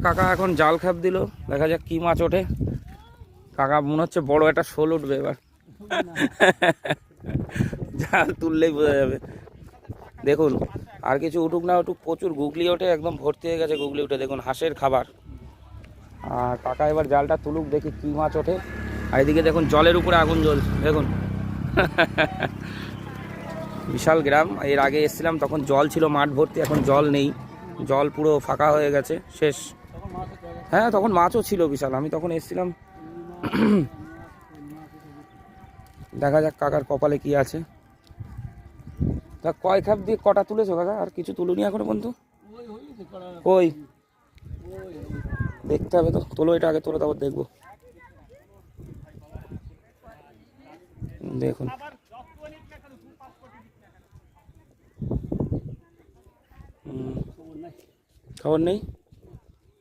কাকা এখন জাল খাপ দিল, দেখা যাক কি মাছ ওঠে। কাকা মনে হচ্ছে বড় একটা শোল উঠবে এবার। জাল তুললেই বোঝা যাবে। দেখুন আর কিছু উঠুক না উঠুক, প্রচুর গুগলি ওঠে, একদম ভর্তি হয়ে গেছে গুগলি উঠে। দেখুন হাঁসের খাবার। আর কাকা এবার জালটা তুলুক, দেখি কি মাছ ওঠে। আর এদিকে দেখুন জলের উপরে আগুন জ্বলছে দেখুন। বিশাল গ্রাম। এর আগে এসেছিলাম তখন জল ছিল মাঠ ভর্তি, এখন জল নেই, জল পুরো ফাঁকা হয়ে গেছে, শেষ। হ্যাঁ তখন মাছও ছিল বিশাল, আমি তখন এসেছিলাম। দেখা যাক কাকার কপালে কি আছে। তা কয় খাপ দিয়ে কটা তুলেছো কাকা? আর কিছু তুলুনি এখনো পর্যন্ত? ওই দেখতে হবে তো, তোলো এটা আগে, তোলো তারপর দেখবো। দেখুন খবর নেই।